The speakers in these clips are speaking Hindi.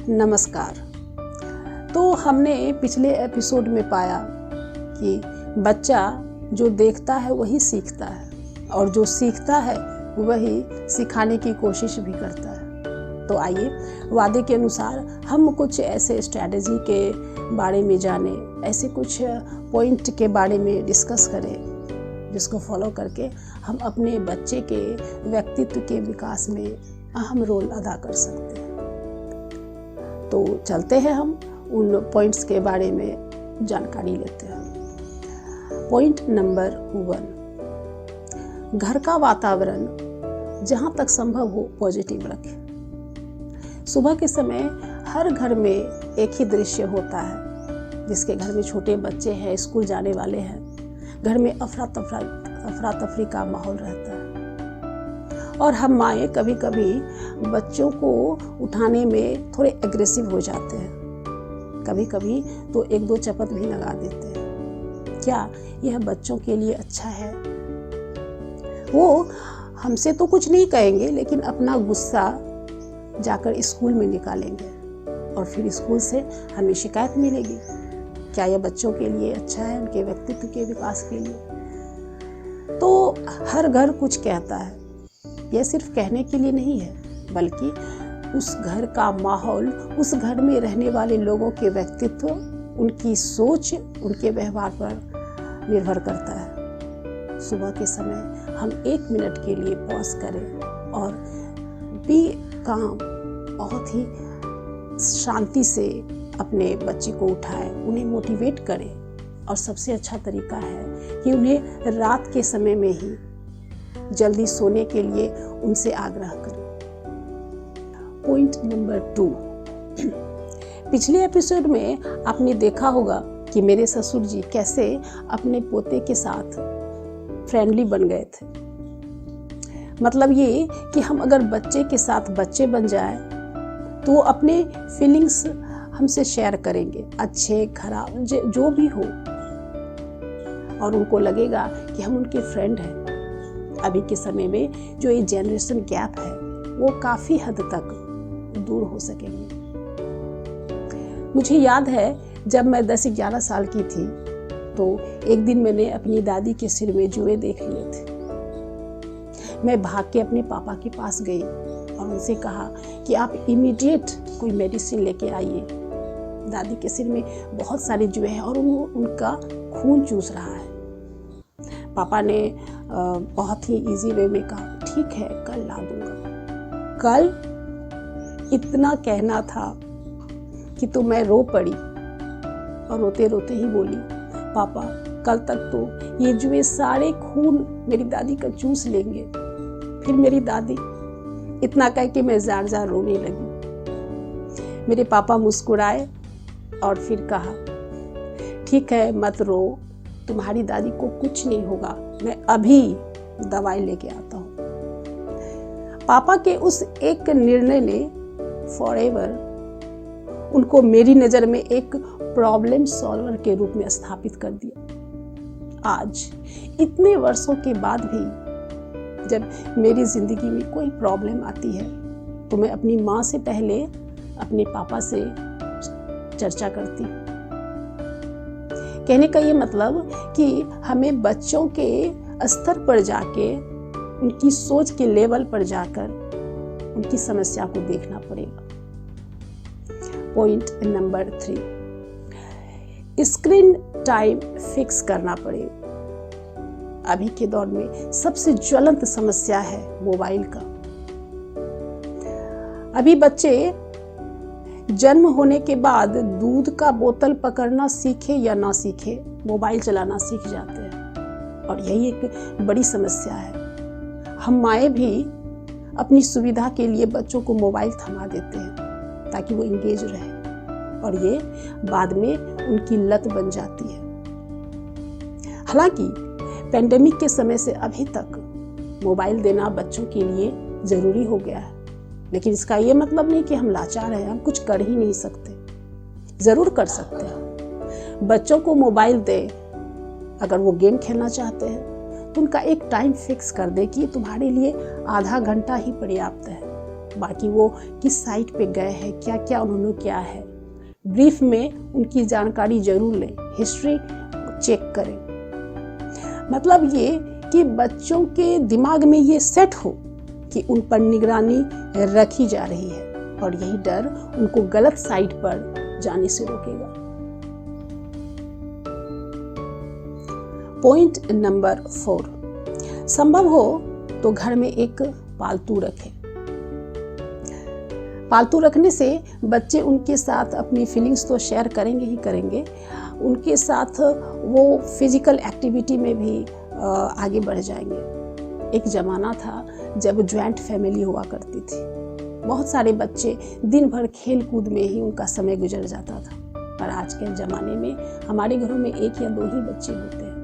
नमस्कार। तो हमने पिछले एपिसोड में पाया कि बच्चा जो देखता है वही सीखता है और जो सीखता है वही सिखाने की कोशिश भी करता है। तो आइए वादे के अनुसार हम कुछ ऐसे स्ट्रैटेजी के बारे में जाने, ऐसे कुछ पॉइंट के बारे में डिस्कस करें जिसको फॉलो करके हम अपने बच्चे के व्यक्तित्व के विकास में अहम रोल अदा कर सकते हैं। तो चलते हैं हम उन पॉइंट्स के बारे में जानकारी लेते हैं। पॉइंट नंबर 1, घर का वातावरण जहाँ तक संभव हो पॉजिटिव रखें। सुबह के समय हर घर में एक ही दृश्य होता है। जिसके घर में छोटे बच्चे हैं, स्कूल जाने वाले हैं, घर में अफरा तफरी का माहौल रहता है। और हम माएँ कभी कभी बच्चों को उठाने में थोड़े एग्रेसिव हो जाते हैं, कभी कभी तो 1-2 चपत भी लगा देते हैं। क्या यह बच्चों के लिए अच्छा है? वो हमसे तो कुछ नहीं कहेंगे, लेकिन अपना गुस्सा जाकर स्कूल में निकालेंगे और फिर स्कूल से हमें शिकायत मिलेगी। क्या यह बच्चों के लिए अच्छा है, उनके व्यक्तित्व के विकास के लिए? तो हर घर कुछ कहता है। यह सिर्फ कहने के लिए नहीं है, बल्कि उस घर का माहौल, उस घर में रहने वाले लोगों के व्यक्तित्व, उनकी सोच, उनके व्यवहार पर निर्भर करता है। सुबह के समय हम 1 मिनट के लिए पॉज करें और बी काम, बहुत ही शांति से अपने बच्चे को उठाएं, उन्हें मोटिवेट करें। और सबसे अच्छा तरीका है कि उन्हें रात के समय में ही जल्दी सोने के लिए उनसे आग्रह करें। पॉइंट नंबर 2, पिछले एपिसोड में आपने देखा होगा कि मेरे ससुर जी कैसे अपने पोते के साथ फ्रेंडली बन गए थे। मतलब ये कि हम अगर बच्चे के साथ बच्चे बन जाए तो वो अपने फीलिंग्स हमसे शेयर करेंगे, अच्छे खराब जो भी हो, और उनको लगेगा कि हम उनके फ्रेंड हैं। अभी के समय में जो ये जनरेशन गैप है वो काफ़ी हद तक दूर हो सकेंगे। मुझे याद है जब मैं 10-11 साल की थी तो एक दिन मैंने अपनी दादी के सिर में जुए देख लिए थे। मैं भाग के अपने पापा के पास गई और उनसे कहा कि आप इमीडिएट कोई मेडिसिन लेके आइए। दादी के सिर में बहुत सारे जुए हैं और उनका खून चूस रहा है। पापा ने बहुत ही इजी वे में कहा, ठीक है, कल ला दूंगा। कल इतना कहना था कि तो मैं रो पड़ी और रोते रोते ही बोली, पापा कल तक तो ये जुए सारे खून मेरी दादी का चूस लेंगे। फिर मेरी दादी, इतना कह के मैं जार जार रोने लगी। मेरे पापा मुस्कुराए और फिर कहा, ठीक है, मत रो, तुम्हारी दादी को कुछ नहीं होगा, मैं अभी दवाई लेके आता हूँ। पापा के उस एक निर्णय ने फॉरएवर उनको मेरी नज़र में एक प्रॉब्लम सॉल्वर के रूप में स्थापित कर दिया। आज इतने वर्षों के बाद भी जब मेरी ज़िंदगी में कोई प्रॉब्लम आती है तो मैं अपनी माँ से पहले अपने पापा से चर्चा करती हूँ। कहने का ये मतलब कि हमें बच्चों के स्तर पर जाके, उनकी सोच के लेवल पर जाकर उनकी समस्या को देखना पड़ेगा। Point number 3, screen time fix करना पड़ेगा। अभी के दौर में सबसे ज्वलंत समस्या है मोबाइल का। अभी बच्चे जन्म होने के बाद दूध का बोतल पकड़ना सीखे या ना सीखे, मोबाइल चलाना सीख जाते हैं और यही एक बड़ी समस्या है। हम माएँ भी अपनी सुविधा के लिए बच्चों को मोबाइल थमा देते हैं ताकि वो इंगेज रहे और ये बाद में उनकी लत बन जाती है। हालांकि पेंडेमिक के समय से अभी तक मोबाइल देना बच्चों के लिए ज़रूरी हो गया है, लेकिन इसका ये मतलब नहीं कि हम लाचार हैं, हम कुछ कर ही नहीं सकते। ज़रूर कर सकते हैं। बच्चों को मोबाइल दें, अगर वो गेम खेलना चाहते हैं तो उनका एक टाइम फिक्स कर दे कि तुम्हारे लिए आधा घंटा ही पर्याप्त है। बाकी वो किस साइट पे गए हैं, क्या क्या उन्होंने किया है, ब्रीफ में उनकी जानकारी जरूर लें, हिस्ट्री चेक करें। मतलब ये कि बच्चों के दिमाग में ये सेट हो कि उन पर निगरानी रखी जा रही है, और यही डर उनको गलत साइट पर जाने से रोकेगा। पॉइंट नंबर 4, संभव हो तो घर में एक पालतू रखें। पालतू रखने से बच्चे उनके साथ अपनी फीलिंग्स तो शेयर करेंगे ही करेंगे, उनके साथ वो फिजिकल एक्टिविटी में भी आगे बढ़ जाएंगे। एक ज़माना था जब जॉइंट फैमिली हुआ करती थी, बहुत सारे बच्चे दिन भर खेल कूद में ही उनका समय गुजर जाता था, पर आज के ज़माने में हमारे घरों में 1 या 2 ही बच्चे होते हैं।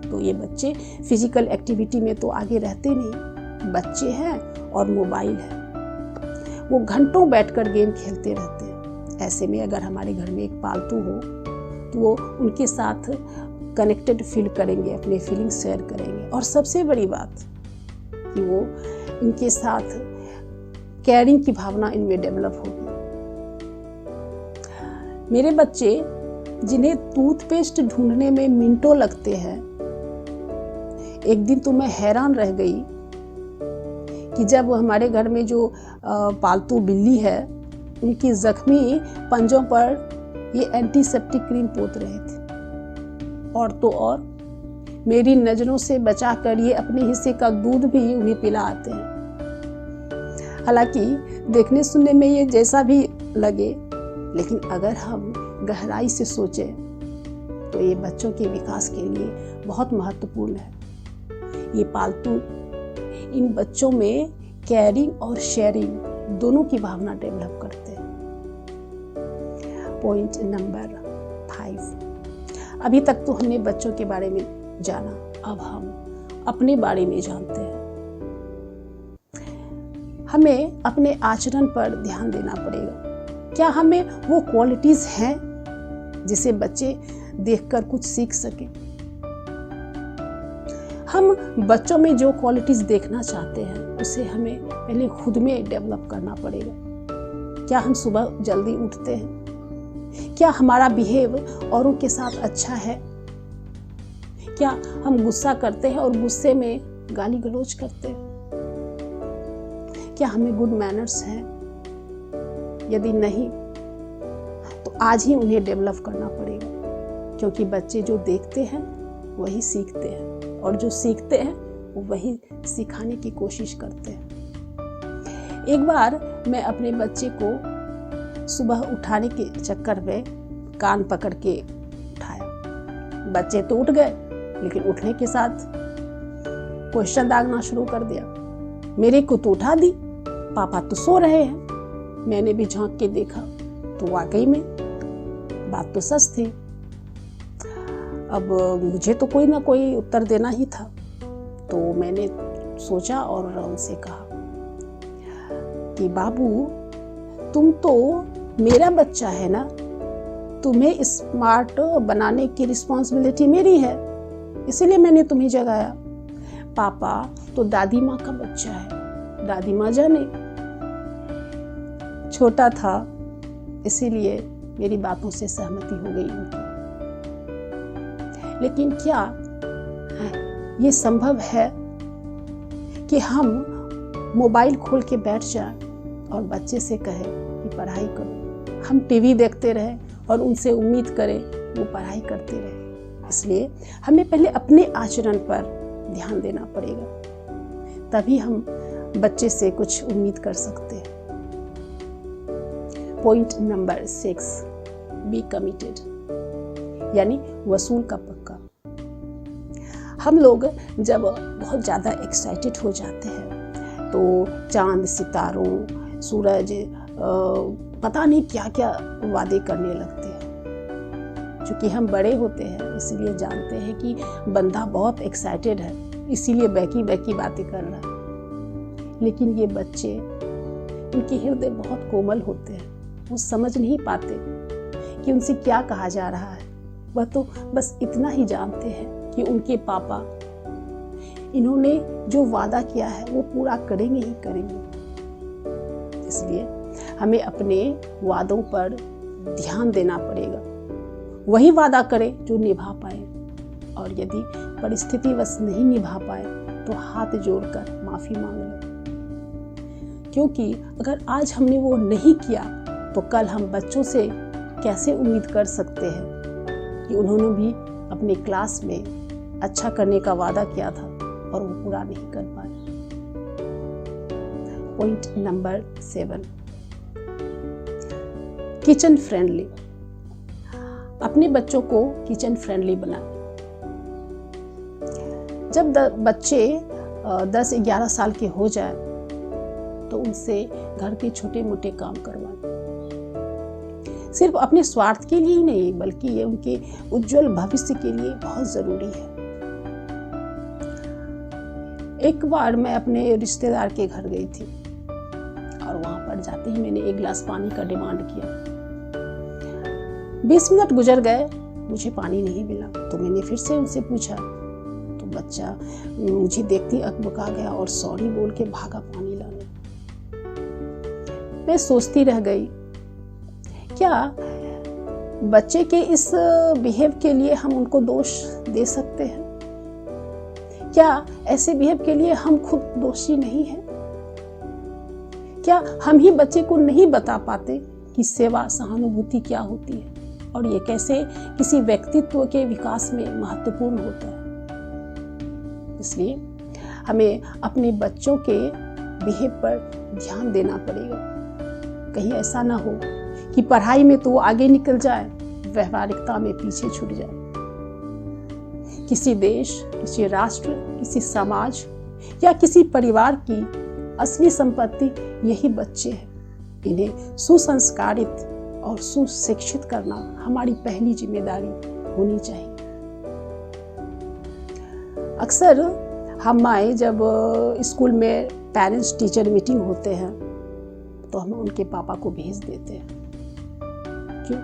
तो ये बच्चे फिजिकल एक्टिविटी में तो आगे रहते नहीं, बच्चे हैं और मोबाइल है, वो घंटों बैठकर गेम खेलते रहते हैं। ऐसे में अगर हमारे घर में एक पालतू हो तो वो उनके साथ कनेक्टेड फील करेंगे, अपने फीलिंग्स शेयर करेंगे, और सबसे बड़ी बात कि वो इनके साथ केयरिंग की भावना इनमें डेवलप होगी। मेरे बच्चे जिन्हें टूथपेस्ट ढूंढने में मिनटों लगते हैं, एक दिन तो मैं हैरान रह गई कि जब हमारे घर में जो पालतू बिल्ली है, उनकी जख्मी पंजों पर ये एंटीसेप्टिक क्रीम पोत रहे थे, और तो और मेरी नज़रों से बचाकर ये अपने हिस्से का दूध भी उन्हें पिलाते हैं। हालांकि देखने सुनने में ये जैसा भी लगे, लेकिन अगर हम गहराई से सोचें तो ये बच्चों के विकास के लिए बहुत महत्वपूर्ण है। ये पालतू इन बच्चों में केयरिंग और शेयरिंग दोनों की भावना डेवलप करते हैं। पॉइंट नंबर 5, अभी तक तो हमने बच्चों के बारे में जाना, अब हम अपने बारे में जानते हैं। हमें अपने आचरण पर ध्यान देना पड़ेगा। क्या हमें वो क्वालिटीज हैं जिसे बच्चे देखकर कुछ सीख सके? हम बच्चों में जो क्वालिटीज देखना चाहते हैं उसे हमें पहले खुद में डेवलप करना पड़ेगा। क्या हम सुबह जल्दी उठते हैं? क्या हमारा बिहेव औरों के साथ अच्छा है? क्या हम गुस्सा करते हैं और गुस्से में गाली गलौज करते हैं? क्या हमें गुड मैनर्स हैं? यदि नहीं तो आज ही उन्हें डेवलप करना पड़ेगा, क्योंकि बच्चे जो देखते हैं वही सीखते हैं, और जो सीखते हैं वो वही सिखाने की कोशिश करते हैं। एक बार मैं अपने बच्चे को सुबह उठाने के चक्कर में कान पकड़ के उठाया। बच्चे तो उठ गए, लेकिन उठने के साथ क्वेश्चन दागना शुरू कर दिया। मेरे को तो उठा दी, पापा तो सो रहे हैं। मैंने भी झांक के देखा तो वाकई में बात तो सच थी। अब मुझे तो कोई ना कोई उत्तर देना ही था, तो मैंने सोचा और उनसे कहा कि बाबू, तुम तो मेरा बच्चा है ना, तुम्हें स्मार्ट बनाने की रिस्पॉन्सिबिलिटी मेरी है, इसीलिए मैंने तुम्हें जगाया। पापा तो दादी माँ का बच्चा है, दादी माँ जाने। छोटा था इसीलिए मेरी बातों से सहमति हो गई उनकी। लेकिन क्या ये संभव है कि हम मोबाइल खोल के बैठ जाएं और बच्चे से कहें कि पढ़ाई करो? हम टीवी देखते रहें और उनसे उम्मीद करें वो पढ़ाई करते रहें? इसलिए हमें पहले अपने आचरण पर ध्यान देना पड़ेगा, तभी हम बच्चे से कुछ उम्मीद कर सकते हैं। पॉइंट नंबर 6, बी कमिटेड, यानी वसूल का पक्का। हम लोग जब बहुत ज़्यादा एक्साइटेड हो जाते हैं तो चांद, सितारों, सूरज, पता नहीं क्या क्या वादे करने लगते हैं। क्योंकि हम बड़े होते हैं इसीलिए जानते हैं कि बंदा बहुत एक्साइटेड है, इसीलिए बैकी बैकी बातें कर रहा है। लेकिन ये बच्चे, उनके हृदय बहुत कोमल होते हैं, वो समझ नहीं पाते कि उनसे क्या कहा जा रहा है। वह तो बस इतना ही जानते हैं कि उनके पापा इन्होंने जो वादा किया है वो पूरा करेंगे ही करेंगे। इसलिए हमें अपने वादों पर ध्यान देना पड़ेगा। वही वादा करें जो निभा पाए, और यदि परिस्थितिवश नहीं निभा पाए तो हाथ जोड़कर माफी मांग लें, क्योंकि अगर आज हमने वो नहीं किया तो कल हम बच्चों से कैसे उम्मीद कर सकते हैं कि उन्होंने भी अपने क्लास में अच्छा करने का वादा किया था और वो पूरा नहीं कर पाए। Point number 7, kitchen friendly. अपने बच्चों को किचन फ्रेंडली बनाएं। जब बच्चे 10-11 साल के हो जाए तो उनसे घर के छोटे मोटे काम करवाएं। सिर्फ अपने स्वार्थ के लिए ही नहीं, बल्कि ये उनके उज्जवल भविष्य के लिए बहुत जरूरी है। एक बार मैं अपने रिश्तेदार के घर गई थी और वहां पर जाते ही मैंने 1 गिलास पानी का डिमांड किया। 20 मिनट गुजर गए, मुझे पानी नहीं मिला, तो मैंने फिर से उनसे पूछा, तो बच्चा मुझे देखते ही अकबका गया और सॉरी बोल के भागा पानी लाने। मैं सोचती रह गई, क्या बच्चे के इस बिहेव के लिए हम उनको दोष दे सकते हैं? क्या ऐसे बिहेव के लिए हम खुद दोषी नहीं हैं? क्या हम ही बच्चे को नहीं बता पाते कि सेवा सहानुभूति क्या होती है और ये कैसे किसी व्यक्तित्व के विकास में महत्वपूर्ण होता है? इसलिए हमें अपने बच्चों के बिहेव पर ध्यान देना पड़ेगा। कहीं ऐसा ना हो कि पढ़ाई में तो वो आगे निकल जाए, व्यवहारिकता में पीछे छूट जाए। किसी देश, किसी राष्ट्र, किसी समाज या किसी परिवार की असली संपत्ति यही बच्चे हैं। इन्हें सुसंस्कारित और सुशिक्षित करना हमारी पहली जिम्मेदारी होनी चाहिए। अक्सर हम माएँ जब स्कूल में पेरेंट्स टीचर मीटिंग होते हैं तो हम उनके पापा को भेज देते हैं। क्यों?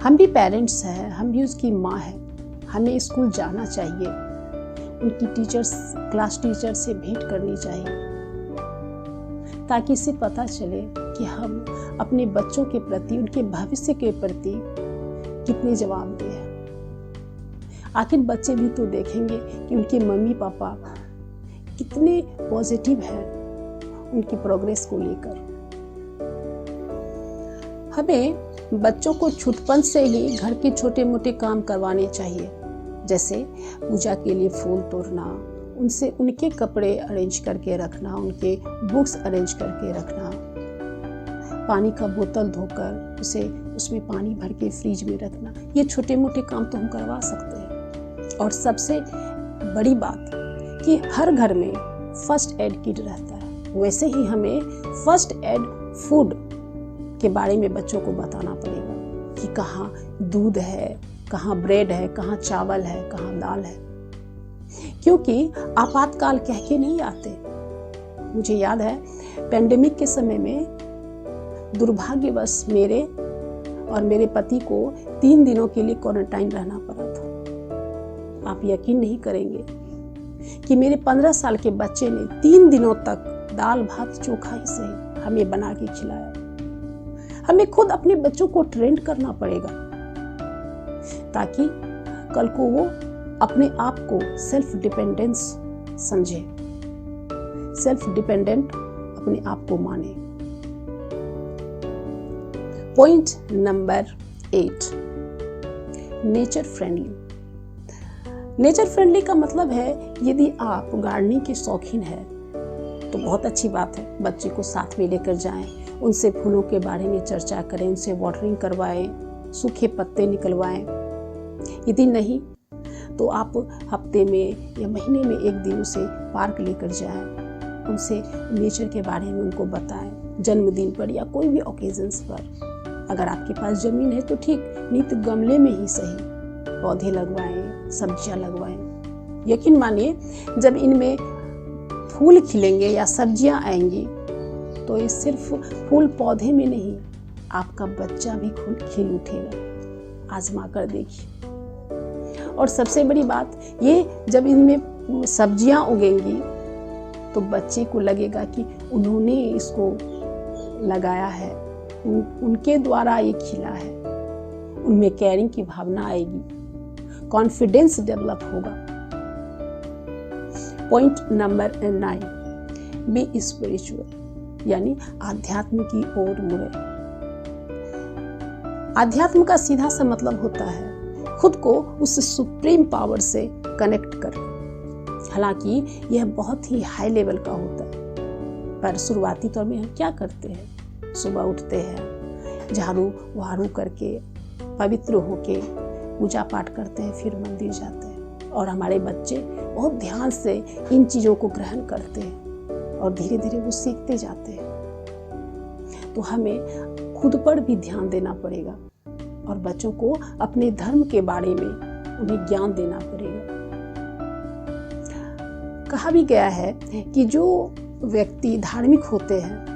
हम भी पेरेंट्स हैं, हम भी उसकी माँ हैं। हमें स्कूल जाना चाहिए, उनकी क्लास टीचर से भेंट करनी चाहिए, ताकि इससे पता चले कि हम अपने बच्चों के प्रति, उनके भविष्य के प्रति कितने जवाबदेह हैं। आखिर बच्चे भी तो देखेंगे कि उनके मम्मी पापा कितने पॉजिटिव हैं उनकी प्रोग्रेस को लेकर। हमें बच्चों को छुटपन से ही घर के छोटे मोटे काम करवाने चाहिए, जैसे पूजा के लिए फूल तोड़ना, उनसे उनके कपड़े अरेंज करके रखना, उनके बुक्स अरेंज करके रखना, पानी का बोतल धोकर उसे उसमें पानी भर के फ्रिज में रखना। ये छोटे मोटे काम तो हम करवा सकते हैं। और सबसे बड़ी बात कि हर घर में फर्स्ट एड किट रहता है, वैसे ही हमें फर्स्ट एड फूड के बारे में बच्चों को बताना पड़ेगा कि कहाँ दूध है, कहाँ ब्रेड है, कहाँ चावल है, कहाँ दाल है, क्योंकि आपातकाल कह के नहीं आते। मुझे याद है पेंडेमिक के समय में दुर्भाग्यवश मेरे और मेरे पति को 3 दिनों के लिए क्वारंटाइन रहना पड़ा था। आप यकीन नहीं करेंगे कि मेरे 15 साल के बच्चे ने 3 दिनों तक दाल भात चोखा ही सही हमें बना के खिलाया। हमें खुद अपने बच्चों को ट्रेन करना पड़ेगा ताकि कल को वो अपने आप को सेल्फ डिपेंडेंस समझे, सेल्फ डिपेंडेंट अपने आप को माने। Point number 8, nature friendly. Nature friendly का मतलब है यदि आप गार्डनिंग के शौकीन हैं तो बहुत अच्छी बात है, बच्चे को साथ में लेकर जाएं, उनसे फूलों के बारे में चर्चा करें, उनसे वाटरिंग करवाएं, सूखे पत्ते निकलवाएं। यदि नहीं तो आप हफ्ते में या महीने में 1 दिन उसे पार्क लेकर जाएं, उनसे नेचर के बारे में उनको बताएं। जन्मदिन पर या कोई भी ओकेजन्स पर, अगर आपके पास ज़मीन है तो ठीक, नहीं तो गमले में ही सही पौधे लगवाएं, सब्जियां लगवाएं। यकीन मानिए जब इनमें फूल खिलेंगे या सब्जियां आएंगी तो ये सिर्फ फूल पौधे में नहीं, आपका बच्चा भी खिल उठेगा। आजमा कर देखिए। और सबसे बड़ी बात ये, जब इनमें सब्जियां उगेंगी तो बच्चे को लगेगा कि उन्होंने इसको लगाया है, उनके द्वारा ये खिला है। उनमें केयरिंग की भावना आएगी, कॉन्फिडेंस डेवलप होगा। पॉइंट नंबर 9, बी स्पिरिचुअल, यानी आध्यात्म की ओर मुड़े। आध्यात्म का सीधा सा मतलब होता है खुद को उस सुप्रीम पावर से कनेक्ट कर। हालांकि यह बहुत ही हाई लेवल का होता है, पर शुरुआती तौर में हम क्या करते हैं? सुबह उठते हैं, झाड़ू वहाड़ू करके पवित्र होके पूजा पाठ करते हैं, फिर मंदिर जाते हैं। और हमारे बच्चे बहुत ध्यान से इन चीज़ों को ग्रहण करते हैं और धीरे धीरे वो सीखते जाते हैं। तो हमें खुद पर भी ध्यान देना पड़ेगा और बच्चों को अपने धर्म के बारे में उन्हें ज्ञान देना पड़ेगा। कहा भी गया है कि जो व्यक्ति धार्मिक होते हैं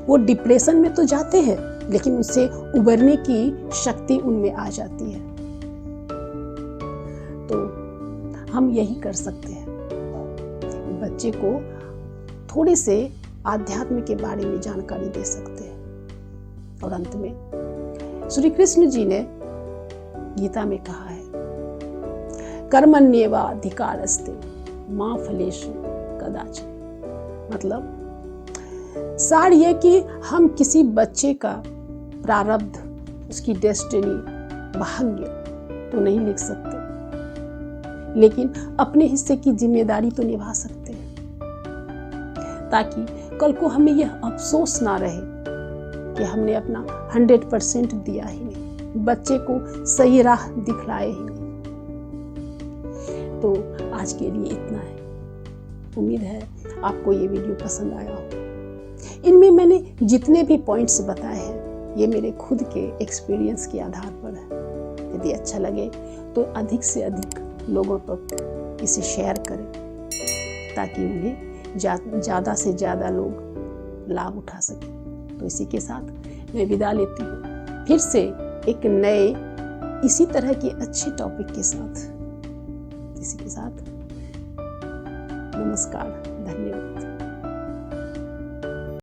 वो डिप्रेशन में तो जाते हैं, लेकिन उनसे उबरने की शक्ति उनमें आ जाती है। तो हम यही कर सकते हैं, बच्चे को थोड़े से आध्यात्म के बारे में जानकारी दे सकते हैं। और अंत में श्री कृष्ण जी ने गीता में कहा है, कर्मण्येवाधिकारस्ते मा फलेषु कदाचन। मतलब सार ये कि हम किसी बच्चे का प्रारब्ध, उसकी डेस्टिनी, भाग्य तो नहीं लिख सकते, लेकिन अपने हिस्से की जिम्मेदारी तो निभा सकते हैं, ताकि कल को हमें यह अफसोस ना रहे कि हमने अपना 100% दिया ही नहीं, बच्चे को सही राह दिखलाए ही नहीं। तो आज के लिए इतना है। उम्मीद है आपको ये वीडियो पसंद आया हो। इनमें मैंने जितने भी पॉइंट्स बताए हैं ये मेरे खुद के एक्सपीरियंस के आधार पर है। यदि अच्छा लगे तो अधिक से अधिक लोगों तक इसे शेयर करें, ताकि उन्हें ज़्यादा से ज़्यादा लोग लाभ उठा सकें। तो इसी के साथ मैं विदा लेती हूँ, फिर से एक नए इसी तरह के अच्छे टॉपिक के साथ। इसी के साथ नमस्कार, धन्यवाद।